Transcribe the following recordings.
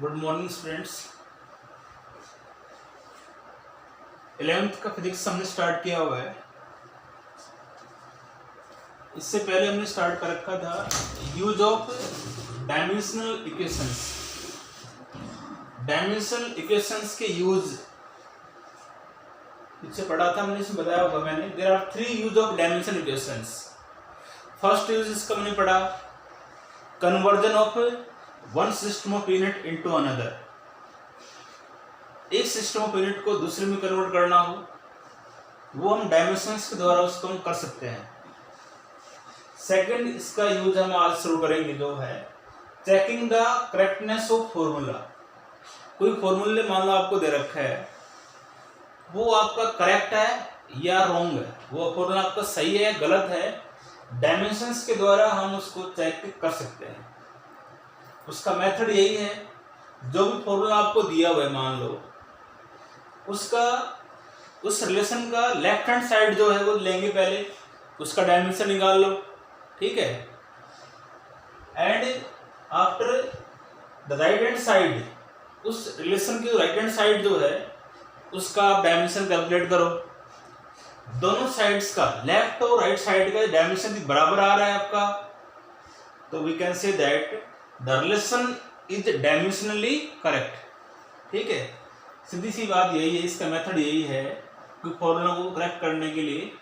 Good morning students. 11th का physics हमने start किया हुआ है। इससे पहले हमने स्टार्ट कर रखा था use of dimensional equations. Dimensional equations के यूज इससे पढ़ा था हमने, इसमें बताया होगा मैंने। There are 3 use of dimensional equations. First use इसका मैंने पढ़ा conversion of one system of unit into another. एक सिस्टम ऑफ यूनिट को दूसरे में कन्वर्ट करना हो वो हम डायमेंशंस के द्वारा उसको हम कर सकते हैं। सेकंड इसका यूज हम आज शुरू करेंगे जो है checking the correctness of formula. कोई फॉर्मूले मान लो आपको दे रखा है, वो आपका करेक्ट है या रॉन्ग है, वो फॉर्मूला आपका सही है या गलत है, डायमेंशंस के द्वारा हम उसको चेक कर सकते हैं। उसका मेथड यही है, जो भी फॉर्मूला आपको दिया हुआ है मान लो, उसका उस रिलेशन का लेफ्ट हैंड साइड जो है वो लेंगे, पहले उसका डायमेंशन निकाल लो, ठीक है। And after the right hand side, उस रिलेशन की राइट हैंड साइड जो है उसका आप डायमेंशन कैलकुलेट करो। दोनों साइड्स का, लेफ्ट और राइट साइड का डायमेंशन भी बराबर आ रहा है आपका, तो we can say that the relation is dimensionally correct, ठीक है। सीधी सी बात यही है, इसका मेथड यही है कि फॉर्मूला को करेक्ट करने के लिए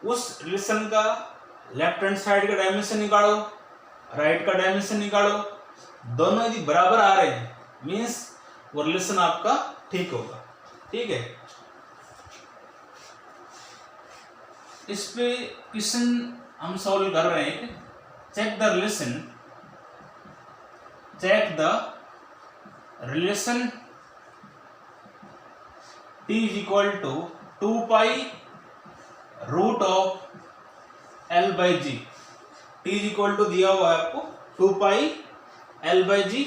उस रिलेशन का लेफ्ट हैंड साइड का डायमेंशन निकालो, राइट का डायमेंशन निकालो, दोनों यदि बराबर आ रहे हैं मीन्स वो रिलेशन आपका ठीक होगा, ठीक है। इस पे क्वेश्चन हम सॉल्व कर रहे हैं। Check the relation t is equal to 2 pi root of L by G। t is equal to दिया हुआ है आपको 2 pi L by G,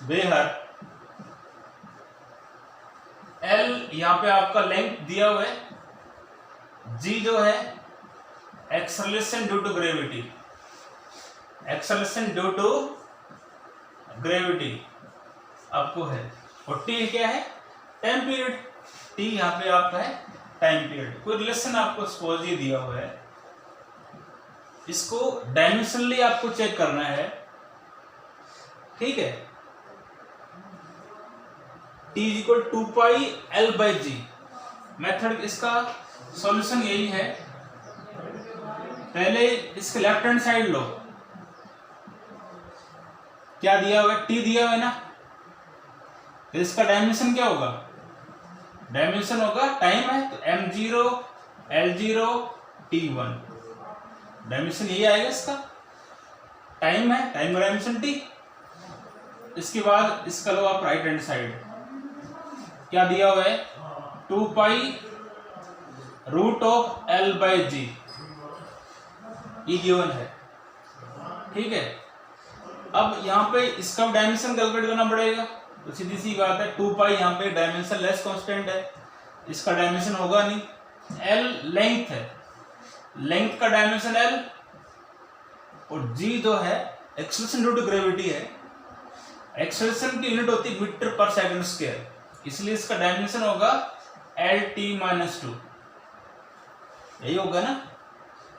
वेहर L यहाँ पे आपका लेंथ दिया हुआ है, G जो है acceleration due to gravity, acceleration due to gravity आपको है, और T क्या है टाइम पीरियड। T यहाँ पे आपका है टाइम पीरियड। कोई रिलेशन आपको सपोज ये दिया हुआ है, इसको डायमेंशनली आपको चेक करना है, ठीक है। T is equal to 2 pi L by G। Method इसका सॉल्यूशन यही है, पहले इसके लेफ्ट हैंड साइड लो, क्या दिया हुआ है T दिया हुआ है ना, तो इसका डायमेंशन क्या होगा, डायमेंशन होगा टाइम है तो m0 l0 t1, डायमेंशन यही आएगा इसका, टाइम है, टाइम का डायमेंशन t। इसके बाद इसका लो आप राइट हैंड साइड, क्या दिया हुआ है 2 pi root of l by g, ये गिवन है, ठीक है। अब यहाँ पे इसका डायमेंशन कैलकुलेट करना पड़ेगा, तो सीधी सी बात है 2 पाई यहाँ पे डायमेंशन लेस कांस्टेंट है, इसका डायमेंशन होगा नहीं। L लेंथ है, लेंथ का डायमेंशन L, और G जो है एक्सेलरेशन ड्यू टू ग्रेविटी है, एक्सेलरेशन की यूनिट होती है मीटर पर सेकंड स्क्वायर, इसलिए इसका डायमेंशन होगा LT-2, यही होगा ना,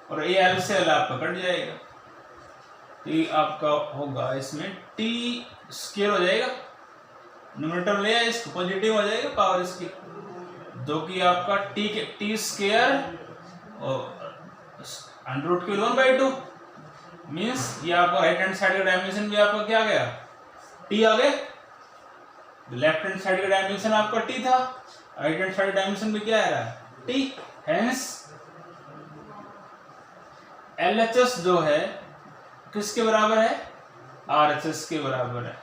और ये L से L आपका कट जाएगा, तो ये आपका होगा इसमें T स्क्वायर हो जाएगा, न्यूमरेटर ले आए इसको पॉजिटिव हो जाएगा पावर इसकी, जो कि आपका T स्क्वायर और √1/2 मीन्स ये आपका राइट हैंड साइड का डायमेंशन भी आपका क्या आ गया T आ गया। लेफ्ट हैंड साइड का डायमेंशन आपका T था, राइट हैंड साइड डायमेंशन भी क्या आ रहा है T, हेंस LHS जो है किसके बराबर है, RHS के बराबर है।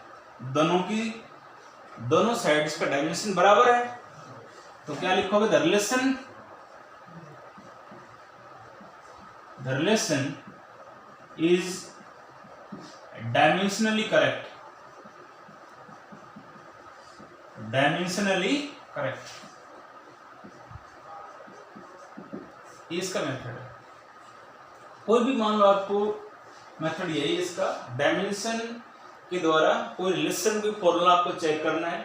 दोनों साइड्स का डायमेंशन बराबर है, तो क्या लिखोगे, the relation is dimensionally correct, dimensionally correct, इसका मेथड है। कोई भी मान लो आपको मेथड यही है इसका, डायमेंशन के द्वारा कोई रिलेशन की फॉर्मूला आपको चेक करना है।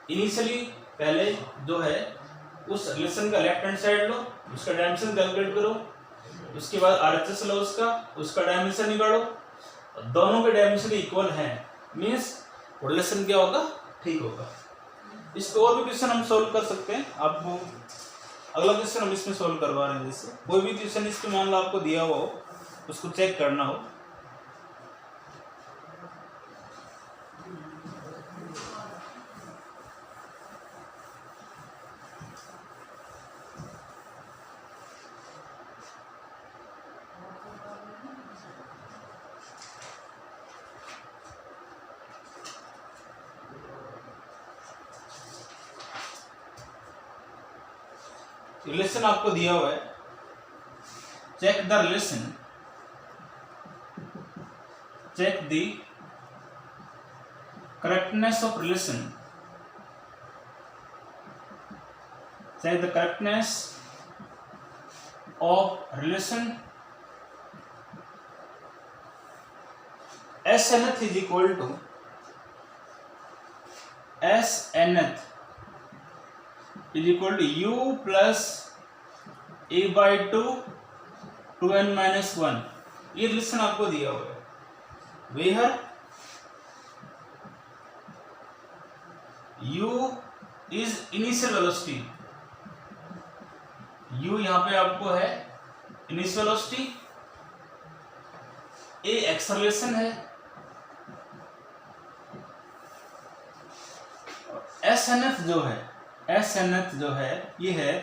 इनिशियली पहले जो है उस रिलेशन का लेफ्ट हैंड साइड लो, उसका डायमेंशन कैलकुलेट करो, उसके बाद आरएचएस लो, उसका डायमेंशन निकालो, दोनों के डायमेंशन इक्वल हैं, मीन्स रिलेशन क्या होगा, ठीक होगा। इसको और भी क्वेश्चन हम सोल्व कर सकते हैं। आपको अगला क्वेश्चन हम इसमें सोल्व करवा रहे हैं। जैसे कोई भी क्वेश्चन इसमें मान लो आपको दिया हुआ हो, उसको चेक करना हो। रिलेशन आपको दिया हुआ है, check the relation, check the correctness of relation, check the correctness of relation S nth is equal to S nth is equal to u plus a by 2 2n minus 1। ये relation आपको दिया हुआ है। Where u is initial velocity, u यहां पे आपको है initial velocity, a acceleration है, एस nth जो है, एस nth जो है ये है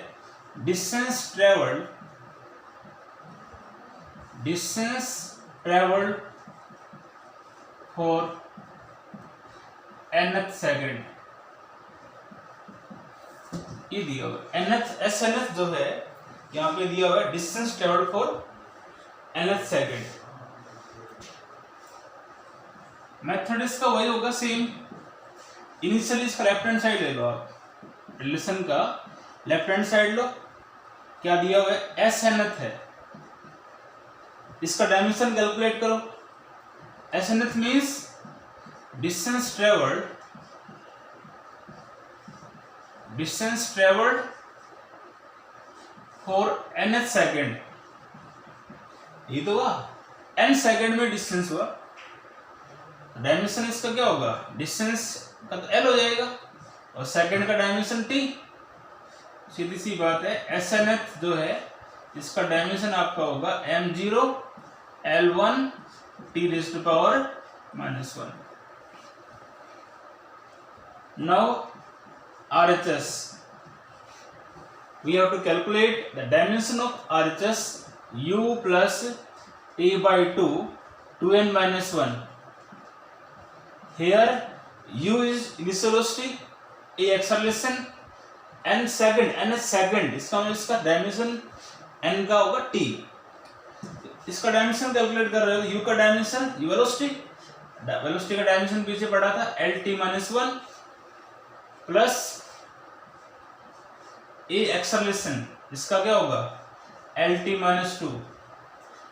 distance travelled, distance travelled for nth second, ये दिया हुआ है। nth एस nth जो है यहाँ पे दिया हुआ है distance travelled for nth second. Method इसका वही होगा सेम। इनिशियली इसका लेफ्ट हैंड साइड ले लो आप, रिलेशन का लेफ्ट हैंड साइड लो, क्या दिया हुआ है एस nth है, इसका डायमेंशन कैलकुलेट करो। S nth means distance travelled, distance travelled for nth second, ये तो हुआ n सेकेंड में डिस्टेंस हुआ, डायमेंशन इसका क्या होगा, डिस्टेंस का तो l हो जाएगा और सेकंड का डायमेंशन t। सीधी सी बात है, एस nth जो है इसका डायमेंशन आपका होगा m0 l1 t raised to power -1। Now RHS, we have to calculate the dimension of RHS u plus a by 2 2n minus 1। Here u is initial velocity, a acceleration, n second, n second, इसका मतलब इसका dimension n का होगा t। इसका dimension calculate कर रहे हो, u का डायमेंशन, u वेलोसिटी, वेलोसिटी का डायमेंशन पीछे पड़ा था lt-1 प्लस a एक्सेलरेशन, इसका क्या होगा lt-2।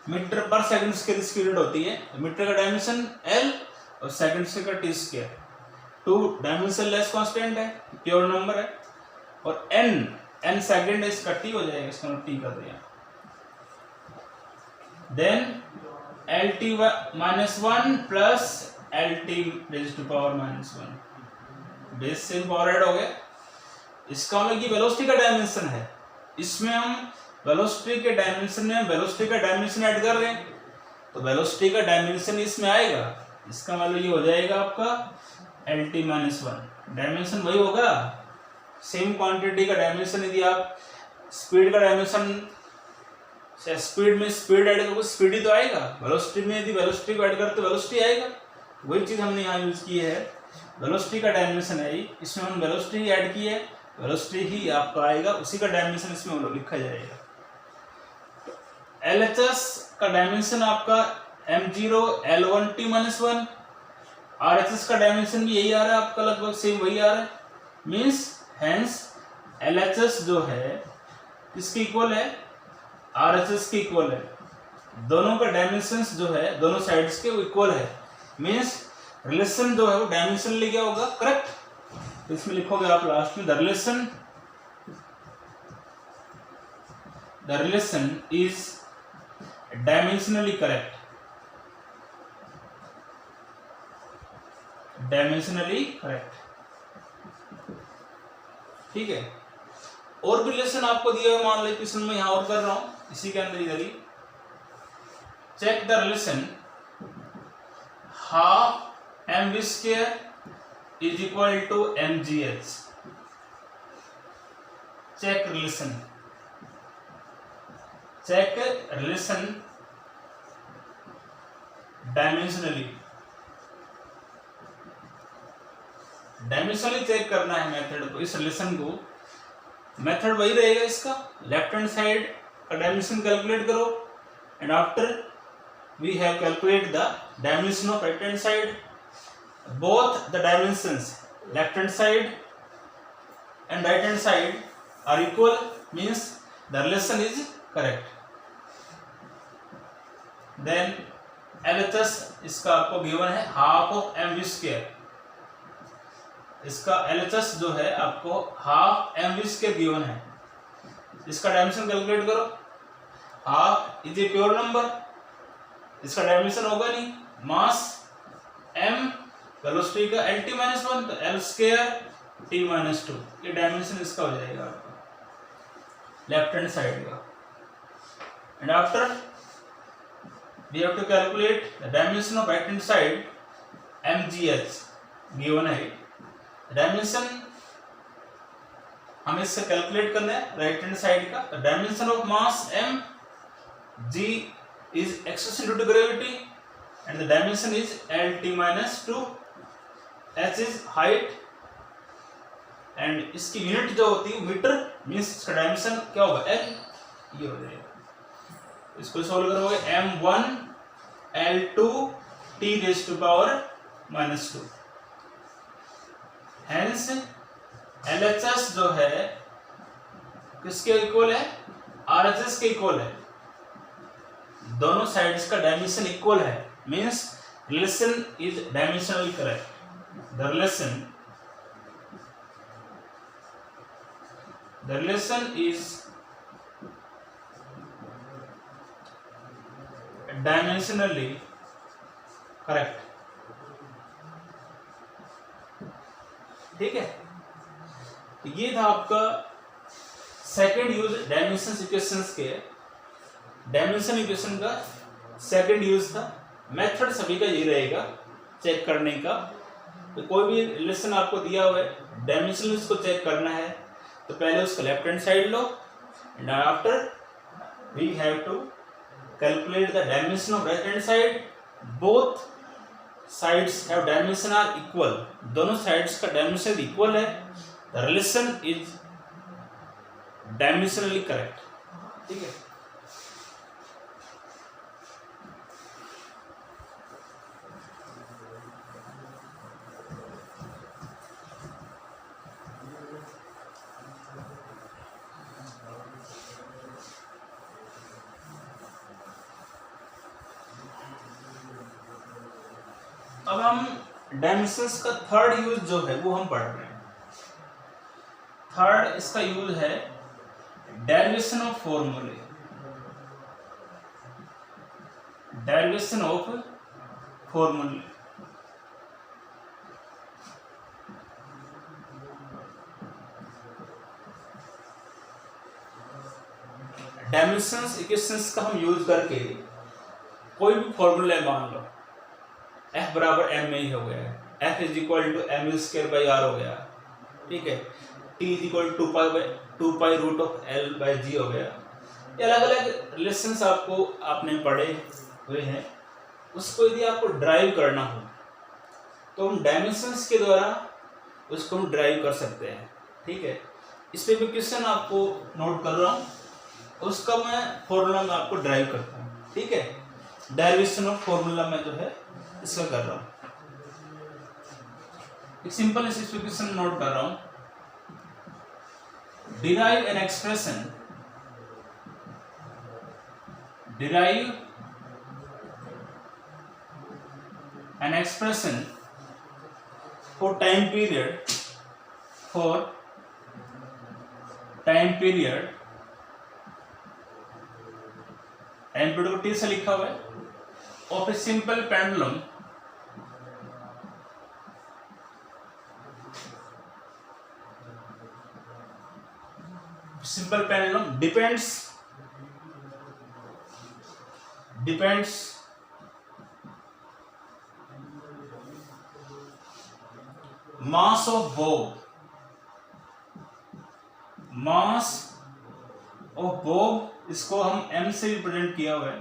मीटर पर सेकंड की स्पीड होती है, मीटर का डायमेंशन l और सेकंड से का T square, 2 dimension less constant है, प्योर नंबर है, और n सेकंड है, इसका t हो जाएगा, इसका t कर दिया। Then lt-1 plus lt raise to power -1, base से पावर ऐड हो गया। इसका मतलब कि वेलोसिटी का डायमेंशन है, इसमें हम वेलोसिटी के डायमेंशन में वेलोसिटी का डायमेंशन ऐड कर रहे हैं, तो वेलोसिटी का डायमेंशन इसमें आएगा, इसका मतलब ये हो जाएगा आपका lt-1, डायमेंशन वही होगा, सेम क्वांटिटी का डायमेंशन। यदि आप स्पीड का डायमेंशन, स्पीड में स्पीड ऐड करोगे स्पीड ही तो आएगा, वेलोसिटी में यदि वेलोसिटी को ऐड करते वेलोसिटी आएगा, वही चीज हमने यहाँ यूज की है। वेलोसिटी का डायमेंशन है, इसमें हम वेलोसिटी ही ऐड की है, वेलोसिटी ही आपका आएगा, उसी का डायमेंशन इसमें लिखा जाएगा। LHS का डायमेंशन आपका m0 l1 t-1, RHS का डायमेंशन भी यही आ रहा है आपका, लगभग सेम वही आ रहा है, मीन्स हेंस LHS जो है किसके इक्वल है, RHS के इक्वल है। दोनों का डायमेंशंस जो है दोनों साइड्स के इक्वल है, मीन्स रिलेशन जो है वो डायमेंशनली क्या होगा, करेक्ट। इसमें लिखोगे आप लास्ट में the relation is dimensionally correct, dimensionally correct, ठीक है। और भी रिलेशन आपको दिया हुआ, मान लो क्वेश्चन में यहां और कर रहा हूं, इसी के अंदर इधर ही check the relation half M V square is equal to M G H. Check relation dimensionally check करना है मेथड को, इस रिलेशन को। मेथड वही रहेगा इसका, लेफ्ट हैंड साइड का डायमेंशन कैलकुलेट करो and after we have calculate the dimension of right hand side, both the dimensions left hand side and right hand side are equal, means the relation is correct. Then LHS इसका आपको given है half of M V square, इसका LHS जो है आपको half M V square given है, इसका dimension calculate करो। Half is a pure number, इसका डायमेंशन होगा नहीं, मास m वेलोसिटी का LT माइनस 1, तो L स्क्वायर T माइनस 2, ये डायमेंशन इसका हो जाएगा आपका लेफ्ट हैंड साइड का। And after we have to calculate the dimension of right hand side MGH given है। डायमेंशन हमें इससे कैलकुलेट करना है राइट हैंड साइड का, तो dimension of mass m, g is access due to gravity and the dimension is LT minus 2, h is height and इसकी unit जो होती है मीटर, मींस इसका डायमेंशन क्या होगा L, ये हो जाएगा। इसको सॉल्व करोगे m1 L2 T raise to power minus 2, hence LHS जो है किसके इक्वल है, RHS के इक्वल है, दोनों साइड्स का डायमेंशन इक्वल है, means relation is dimensionally correct. The relation is dimensionally correct, ठीक है। ये था आपका सेकंड यूज डायमेंशन इक्वेशंस के, डायमेंशन इक्वेशन का सेकंड यूज था। मेथड सभी का ये रहेगा चेक करने का, तो कोई भी रिलेशन आपको दिया हुआ है डायमेंशन उसको चेक करना है, तो पहले उसका लेफ्ट हैंड साइड लो and after we have to calculate the dimension of right hand side, both sides have dimension are equal, दोनों साइड्स का डायमेंशन इक्वल है, the relation is dimensionally correct, ठीक है। अब हम डायमेंशंस का थर्ड यूज जो है वो हम पढ़ रहे हैं। थर्ड इसका यूज है डेरिवेशन ऑफ फॉर्मूले, डेरिवेशन ऑफ फॉर्मूले। डायमेंशंस इक्वेशंस का हम यूज करके कोई भी फॉर्मूला मान लो, F बराबर m में ही हो गया, F is equal to M U square by R हो गया, ठीक है। T is equal to pi root of L by G हो गया। ये अलग अलग रिलेशंस आपने पढ़े हुए हैं, उसको यदि आपको ड्राइव करना हो तो हम डायमेंशंस के द्वारा उसको हम ड्राइव कर सकते हैं, ठीक है। इस पे भी क्वेश्चन आपको नोट कर रहा हूँ, उसका मैं फॉर्मूला में आपको ड्राइव करता हूँ, ठीक है। डेरिवेशन ऑफ फॉर्मूला में जो है इसका कर रहा हूं, एक सिंपल इक्वेशन नोट कर रहा हूं। Derive an expression, derive an expression for time period time period को टी से लिखा हुआ है of a simple pendulum depends mass of bob इसको हम m से रिप्रेजेंट किया हुआ है,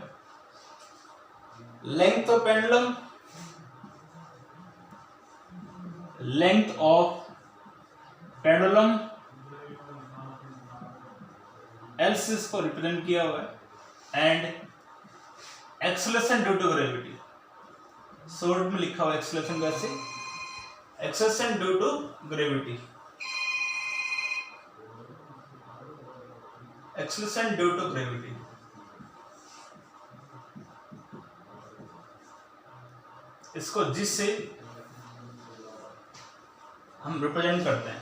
लेंथ ऑफ पेंडुलम L से इसको रिप्रेजेंट किया हुआ है and acceleration due to gravity short में लिखा हुआ है एक्सेलरेशन कैसे, acceleration due to gravity, acceleration due to gravity. इसको जिससे हम रिप्रेजेंट करते हैं,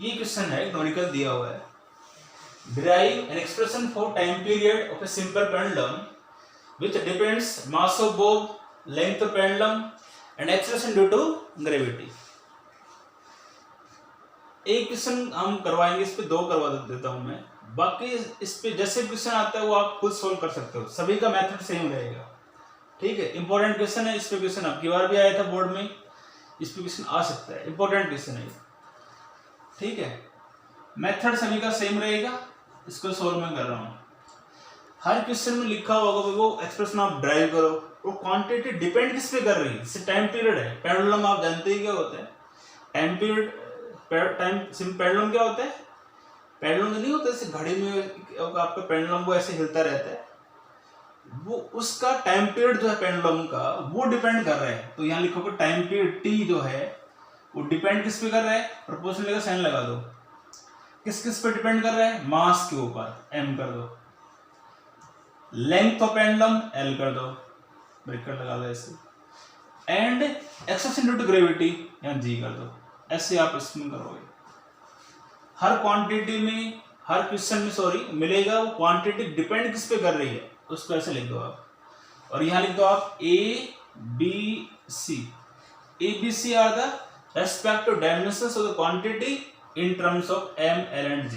ये क्वेश्चन है न्यूमेरिकल दिया हुआ है। Derive an expression for time period of a simple pendulum which depends mass of bob, length of pendulum and acceleration due to gravity। एक क्वेश्चन हम करवाएंगे, इस पे दो करवा देता हूं मैं, बाकी इस पे जैसे क्वेश्चन आता है वो आप खुद सोल्व कर सकते हो, सभी का मेथड सेम रहेगा। ठीक है, इंपॉर्टेंट क्वेश्चन है, इस पे क्वेश्चन अब की बार भी आया था बोर्ड में, इस पे क्वेश्चन आ सकता है, इंपॉर्टेंट क्वेश्चन है। ठीक है, मेथड सभी का सेम रहेगा, इसको सोल्व मैं कर रहा हूँ। हर क्वेश्चन में लिखा होगा वो एक्सप्रेशन आप ड्राइव करो, वो क्वांटिटी डिपेंड किस पे कर रही है, जैसे टाइम पीरियड है, पेंडुलम आप जानते ही क्या होता है, टाइम पीरियड पेंडुलम क्या होता है, पेंडुलम नहीं होता जैसे घड़ी में आपका पेंडुलम वो ऐसे हिलता रहता है, वो उसका टाइम पीरियड जो है पेंडुलम का वो डिपेंड कर रहा है। तो यहाँ लिखोगे टाइम पीरियड टी जो है वो डिपेंड किस पे कर रहा है, प्रोपोर्शनल का साइन लगा दो, किस किस पे डिपेंड कर रहा है, मास के ऊपर m कर दो, लेंथ ऑफ पेंडुलम L कर दो, ब्रैकेट लगा दो ऐसे, and acceleration due to gravity यहाँ G कर दो। ऐसे आप इसमें करोगे, हर क्वांटिटी में, हर क्वेश्चन में सॉरी मिलेगा, वो क्वांटिटी डिपेंड किस पे कर रही है उसको ऐसे लिख दो आप, और यहाँ लिख दो आप ABC are the respective dimensions of the quantity in terms of M, L and G।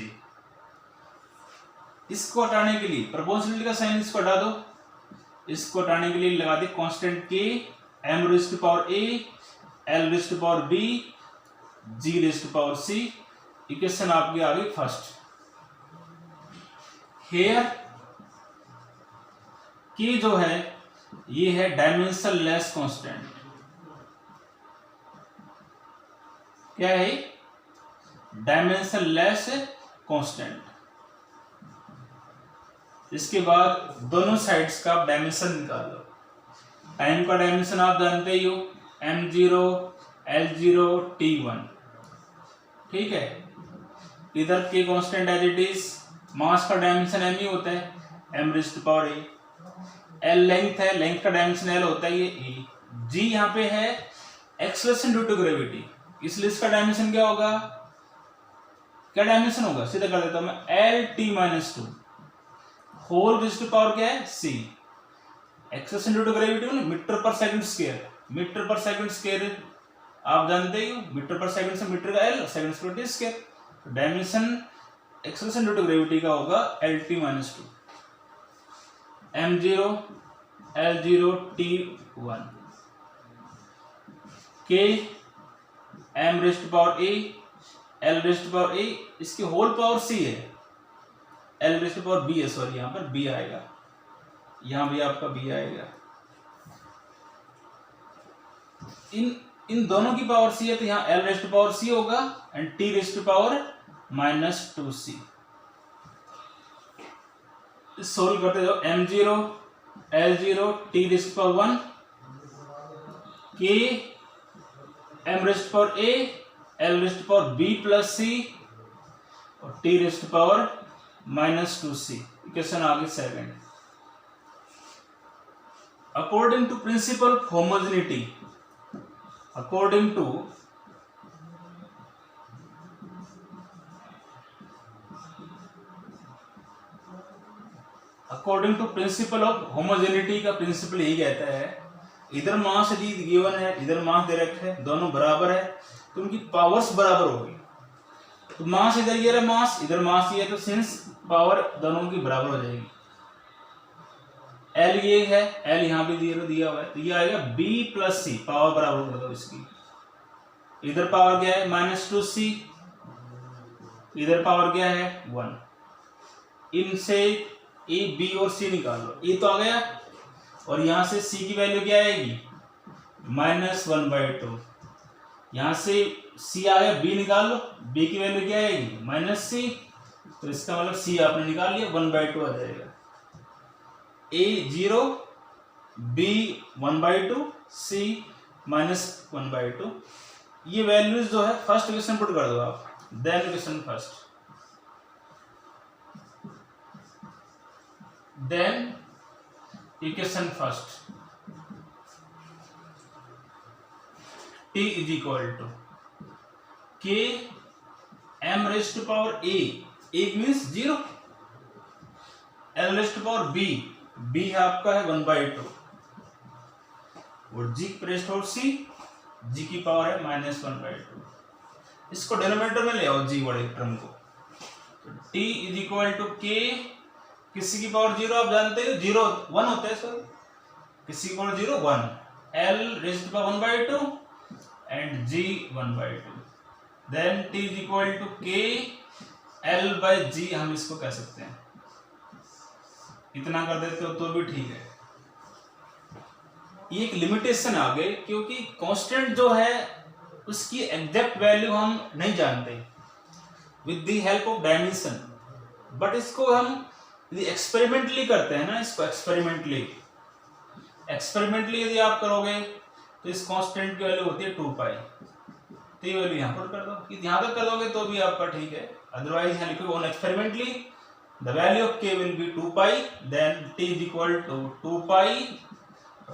इसको हटाने के लिए प्रोपोर्शनलिटी का साइन इसको हटा दो, इसको हटाने के लिए लगा दे constant k, m raise to power a, l raise to power b, g raise to power c। Equation आपकी आ गई फर्स्ट। हेयर k जो है ये है डायमेंशन लेस कांस्टेंट, क्या है, डायमेंशन लेस कांस्टेंट। इसके बाद दोनों साइड्स का आप डायमेंशन निकाल लो। टाइम का डायमेंशन आप जानते ही हो, m0, l0, t1। ठीक है, इधर के constant as it is, mass का डायमेंशन m ही होता है, m raise to power a, l length है, लेंथ का डायमेंशन l होता है ये e, g यहाँ पे है एक्सेलरेशन ड्यू टू ग्रेविटी, इसलिए इसका डायमेंशन क्या होगा, क्या डायमेंशन होगा, सीधा कर देता हूं मैं, Lt-2 whole raise to power क्या है c, acceleration due to gravity metre per second square, metre per second square आप जानते ही हो, मीटर पर सेकंड से मीटर का l, second square T square, dimension acceleration due to gravity का होगा Lt-2, m0, l0, t1, k m raise to power a, l raise to power a, इसकी whole power c है, l raise to power b है, sorry यहाँ पर b आएगा, यहाँ भी आपका b आएगा। इन दोनं की पावर c है तो यहाँ l raise to power c होगा and t raise to power -2c। Solve करते जाओ, m0, l0, t raise to power 1, k m raise to power a, l raise to power b plus c और t raise to power -2c। Equation आ गई second. According to principle of homogeneity, according to according to principle of homogeneity का principle यही कहता है, इधर मास यदि given है, इधर मास दे रखे है, दोनों बराबर है तो उनकी पावर्स बराबर होगी। तो मास इधर ये है, मास इधर मास ये है, तो सिंस पावर दोनों की बराबर हो जाएगी। एल ये है, एल यहाँ भी दिया हुआ है, तो ये आएगा बी प्लस सी, पावर बराबर कर दो इसकी। इधर पावर क्या है -2c, इधर पावर क्या है 1। इनसे ए बी और सी निकाल लो, ए तो आ गया और यहां से सी की वैल्यू क्या आएगी -1/2। यहां से सी आ गया, बी निकाल लो, बी की वैल्यू क्या आएगी -c, तो इसका मतलब सी आपने निकाल लिया, 1/2 आ जाएगा। ए 0, बी 1/2, सी -1/2। ये वैल्यूज जो है फर्स्ट इक्वेशन पुट कर दो आप, then equation first, then equation first. T is equal to K m raised to power a, a means 0, l raised to power b, b आपका है 1/2 और g raised to c, g की power है -1/2। इसको denominator में ले आओ g वाले टर्म को, तो t is equal to K, किसी की पावर 0 आप जानते हो 0 1 होता है, सर किसी की power 0 1, l raised to power 1/2 and g 1/2, then t is equal to K l by g, हम इसको कह सकते हैं, इतना कर देते हो तो भी ठीक है। ये एक लिमिटेशन आ गई क्योंकि कांस्टेंट जो है उसकी एग्जैक्ट वैल्यू हम नहीं जानते with the help of dimension, but इसको हम यदि एक्सपेरिमेंटली करते हैं ना, इसको एक्सपेरिमेंटली यदि आप करोगे तो इस कांस्टेंट की वैल्यू होती है 2π, तो ये वैल्यू यहाँ पर कर दो, यहाँ तक कर दोगे तो भी आपका ठीक है, अदरवाइज यहाँ लिखोगे on experimentally the value of k will be 2π, then t is equal to 2π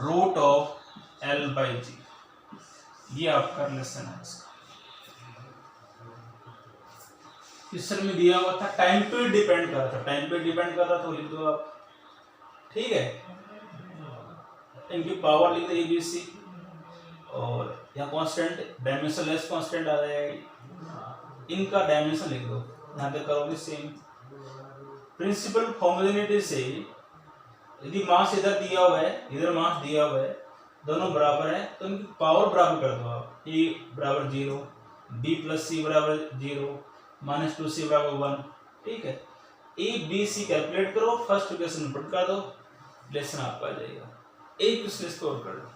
root of l by g। ये आपका रिलेशन है इसका। क्वेश्चन में दिया हुआ था टाइम पे डिपेंड कर रहा था, टाइम पे डिपेंड कर रहा तो लिख दो आप, ठीक है। इनकी पावर लिख दो ABC और यहाँ कांस्टेंट डायमेंशन लेस कांस्टेंट आ जाएगा, इनका डायमेंशन लिख दो, यहाँ पे करोगे सेम। प्रिंसिपल होमोजेनिटी से यदि मास इधर दिया हुआ है, इधर मास दिया हुआ है, दोनों बराबर है तो इनकी पावर बराबर कर दो आप, a बराबर 0, b प्लस सी बराबर 0, -2c बराबर 1, ठीक है। a b c कैलकुलेट करो, फर्स्ट इक्वेशन पुट कर दो, रिलेशन आपका आ जाएगा। एक क्वेश्चन स्कोर कर दो।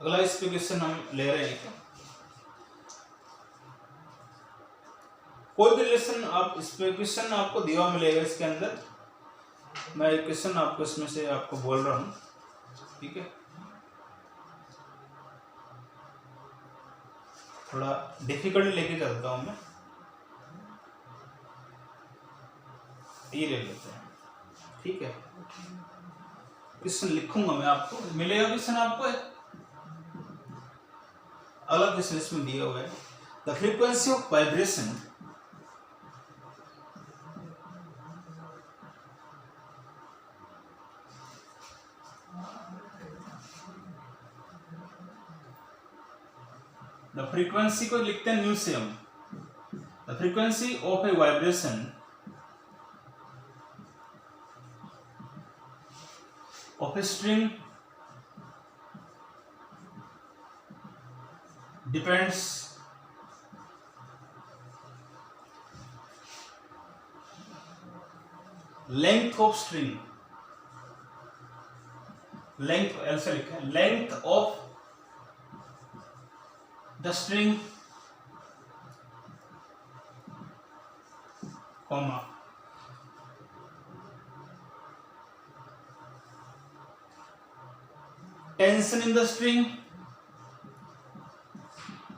अगला इस पे क्वेश्चन हम ले रहे हैं, कोई भी रिलेशन आप इस पे क्वेश्चन आपको दिया मिलेगा, इसके अंदर मैं एक क्वेश्चन आपको इसमें से आपको बोल रहा हूं, ठीक है। थोड़ा डिफिकल्ट लेके चलता हूं मैं, ये ले लेते हैं, ठीक है। क्वेश्चन लिखूंगा मैं, आपको मिलेगा क्वेश्चन आपको है। अलग क्वेश्चन इसमें दिया हुआ है, the frequency of vibration the frequency को लिखते हैं न्यू से हम, the frequency of a vibration of a string depends length of string, length ऐसे लिखा है, length of the string, comma tension in the string,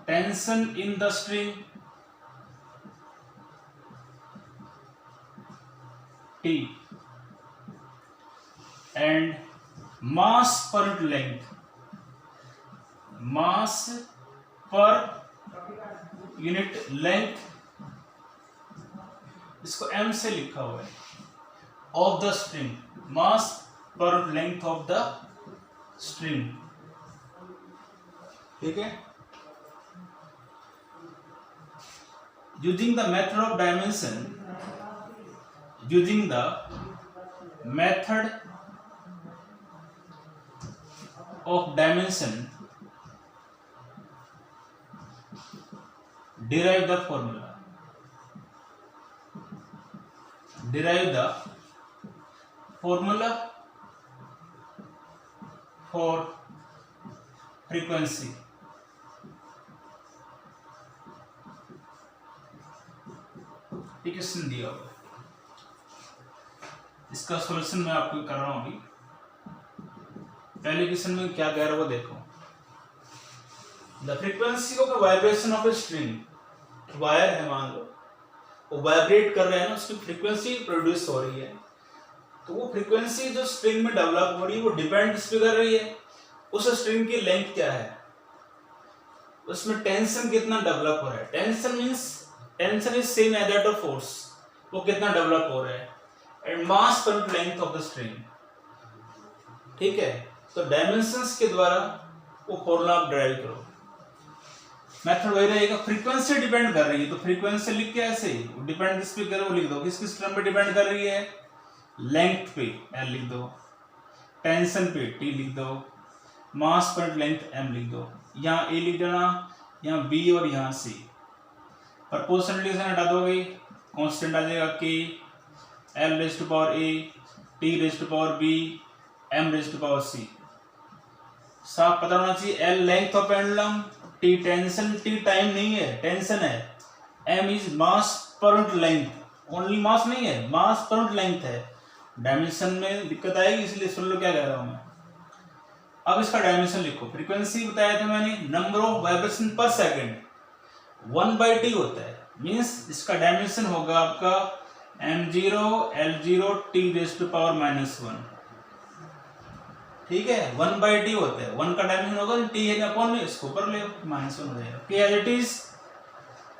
tension in the string T and mass per unit length, mass per unit length, इसको m से लिखा हुआ है, of the string, mass per unit length of the string, ठीक है। using the method of dimension, using the method of dimension, derive the formula, derive the formula for frequency, question दिया हुआ, इसका सॉल्यूशन मैं आपको कर रहा हूं अभी। पहले क्वेश्चन में क्या कह रहा है वो देखो। The frequency of the vibration of a string, wire है मान लो, वो वाइब्रेट कर रहे हैं ना, उसकी फ्रीक्वेंसी प्रोड्यूस हो रही है, तो वो फ्रीक्वेंसी जो स्ट्रिंग में डेवलप हो रही है वो डिपेंड किस पे कर रही है, उस स्ट्रिंग की लेंथ क्या है, उसमें टेंशन कितना डेवलप हो रहा है। Tension means tension is same as that of force, वो कितना डेवलप हो रहा है, एंड मास पर unit length of the string, ठीक है। तो डायमेंशंस के द्वारा वो फॉर्मूला आप ड्राइव करो। मेथड वही रहेगा, फ्रीक्वेंसी डिपेंड कर रही है तो फ्रीक्वेंसी लिख के ऐसे डिपेंड किस पे करे वो लिख दो, किस टर्म पे डिपेंड कर रही है, लेंथ पे L लिख दो, टेंशन पे T लिख दो, मास पर लेंथ M लिख दो, यहाँ A लिख देना, यहाँ B और यहाँ C। प्रोपोर्शनलिटी से हटा दोगे, कांस्टेंट आ जाएगा K, L raise to power A, T raise to power B, M raise to power C। साफ पता होना चाहिए, L length of pendulum, T tension, T time नहीं है, टेंशन है, M इज मास पर यूनिट लेंथ, ओनली मास नहीं है, मास पर यूनिट लेंथ है। डायमेंशन में दिक्कत आएगी, इसलिए सुन लो क्या कह रहा हूं मैं। अब इसका डायमेंशन लिखो। फ्रीक्वेंसी बताया था मैंने, नंबर ऑफ वाइब्रेशन पर सेकंड 1/t होता है, मींस इसका डायमेंशन होगा आपका m0 l0 t raise to power -1, ठीक है। 1/t होता है, 1 का डायमेंशन होगा t है अपॉन में, इसको ऊपर ले -1 हो जाएगा। k as it is,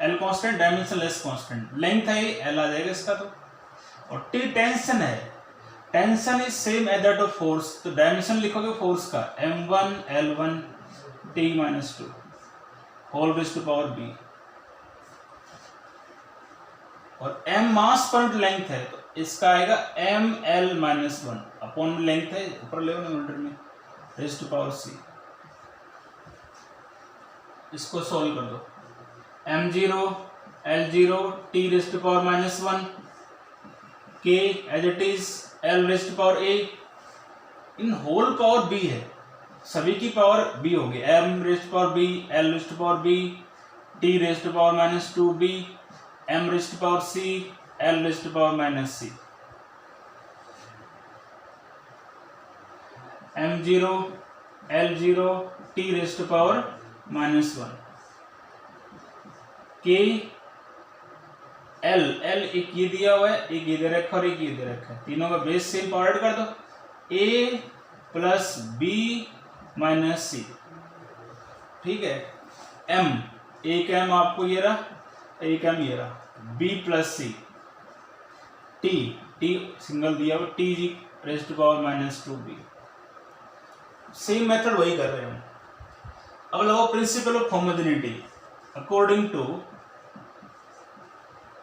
l constant, dimensionless constant, length है l आ जाएगा इसका तो, और t टेंशन है, tension is same as that of force, तो डायमेंशन लिखोगे फोर्स का m1 l1 t -2 whole raise to power b, और m मास पर यूनिट लेंथ है तो इसका आएगा ml-1 अपॉन में लेंथ है, ऊपर ले न्यूमरेटर में रेज़ टू पावर c। इसको सॉल्व कर दो, m0 l0 t raise to power -1, k as it is l raise to power a, in whole power b है, सभी की पावर b होगी, m raise to power b, l raise to power b, t raise to power -2b, m raise to power c, l raise to power -c। m0 l0 t raise to power -1, k l एक ये दिया हुआ है, एक ये दे रखा और एक ये दे रखा है, तीनों का बेस सेम पावर ऐड कर दो, a plus b minus c, ठीक है। m, एक m आपको ये रहा, एक m ये रहा, b plus c, t single दिया हुआ, t raise to power -2b। Same method वही कर रहे हैं। अब लगाओ principle of homogeneity, according to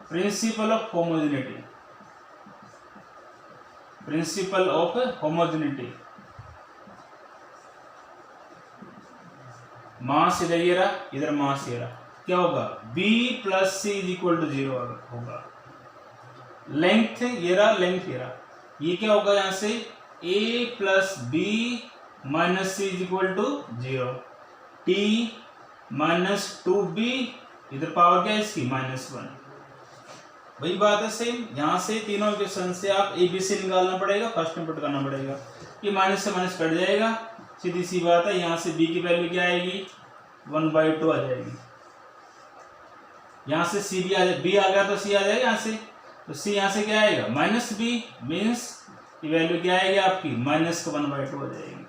principle of homogeneity, principle of homogeneity, mass इधर ये रहा, इधर मास ये रहा, क्या होगा, b plus c is equal to 0 होगा। लेंथ ये रहा, लेंथ ये रहा, ये क्या होगा, यहां से a plus b minus c is equal to 0, t minus 2b, इधर पावर क्या है इसकी -1, वही बात है सेम। यहां से तीनों इक्वेशन से आप a b c निकालना पड़ेगा, फर्स्ट में पुट करना पड़ेगा, ये माइनस से माइनस कट जाएगा, सीधी सी बात है। यहाँ से b की वैल्यू क्या आएगी, 1/2 आ जाएगी, यहाँ से c भी आ जाए, b आ गया तो c आ जाएगा यहाँ से, तो सी यहाँ से क्या आएगा माइनस बी, मीन्स की वैल्यू क्या आएगी आपकी माइनस का 1/2 हो जाएगी।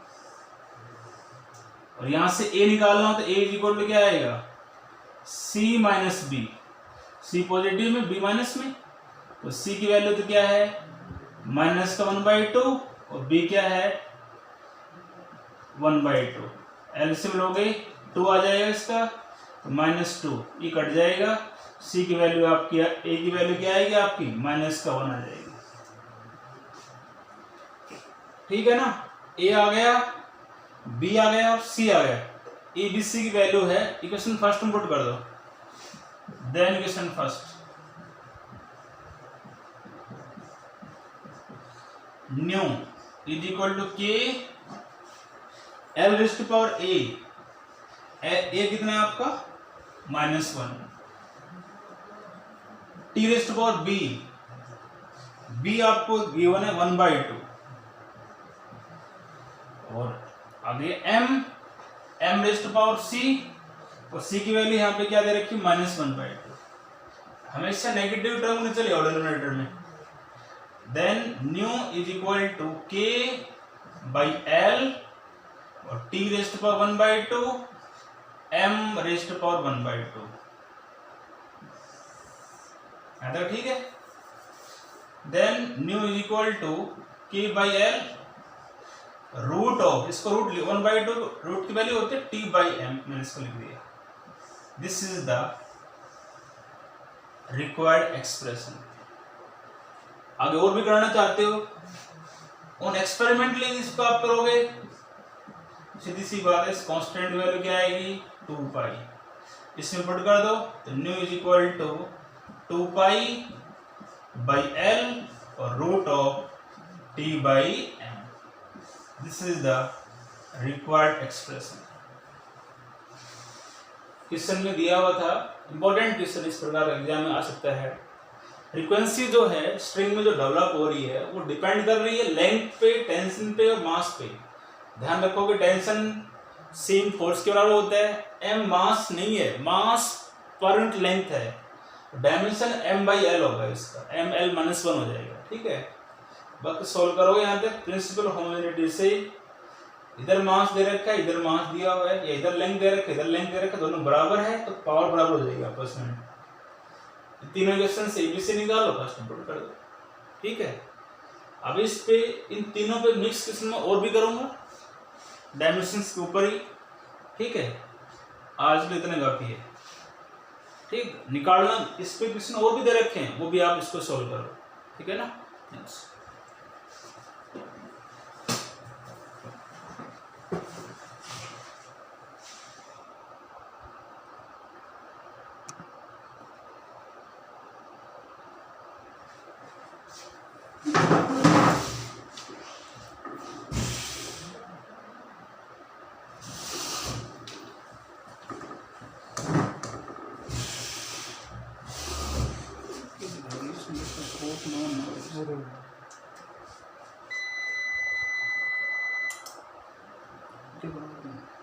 और यहां से ए निकालना हो तो ए इज इक्वल टू क्या आएगा सी माइनस बी, सी पॉजिटिव में बी माइनस में, तो सी की वैल्यू तो क्या है माइनस का 1/2 और बी क्या है 1/2। एलसीएम लोगे 2 आ जाएगा इसका, तो -2 ये कट जाएगा, सी की वैल्यू आपकी ए की वैल्यू क्या आएगी आपकी माइनस का 1 आ जाएगी। ठीक है ना, ए आ गया, बी आ गया और सी आ गया। ए बी सी की वैल्यू है, इक्वेशन फर्स्ट में पुट कर दो, then equation first nu is equal to K L rest power A कितना है आपका -1, टी रेस्ट पावर बी आपको गिवन है 1/2 और आगे एम रेस्ट पावर सी, और सी की वैल्यू यहाँ पे क्या दे रखी -1/2, हमेशा नेगेटिव टर्म नहीं चले डिनोमिनेटर में। Then nu is equal to K by L और T rest power 1/2 M rest power 1/2, तो ठीक है। Then nu is equal to K by L root of, इसको रूट 1/2 रूट की वैल्यू होती है टी बाई एम, मैंने इसको लिख दिया। This is the required expression. आगे और भी करना चाहते हो उन एक्सपेरिमेंटली इसको आप करोगे, सीधी सी बात है, कांस्टेंट वैल्यू क्या आएगी 2π, इसमें पुट कर दो तो nu is equal to 2π by L और root of T by M. This is the required expression. Question में दिया हुआ था, इंपॉर्टेंट क्वेश्चन इस प्रकार एग्जाम में आ सकता है। फ्रीक्वेंसी जो है स्ट्रिंग में जो डेवलप हो रही है वो डिपेंड कर रही है लेंथ पे, टेंशन पे और मास पे। ध्यान रखो कि टेंशन सेम फोर्स के बराबर होता है, एम मास नहीं है, मास पर यूनिट लेंथ है, डायमेंशन m/l होगा, इसका ml-1 हो जाएगा। ठीक है, बाकी सोल्व करोगे यहाँ तक प्रिंसिपल होमोजेनिटी से, इधर मास दे रखा है इधर मास दिया हुआ है, या इधर लेंथ दे रखा है इधर लेंथ दे रखा है, दोनों बराबर है तो पावर बराबर हो जाएगी आपस में। तीनों इक्वेशन से एबीसी निकालो, फर्स्ट पुट कर दो। ठीक है, अब इस पे इन तीनों पे मिक्स क्वेश्चन में और भी करूंगा डायमेंशंस के ऊपर ही। ठीक है, आज भी इतने काफी है। ठीक, निकालना इस पे क्वेश्चन और भी दे रखे हैं, वो भी आप इसको सॉल्व करो। ठीक है ना, yes. No.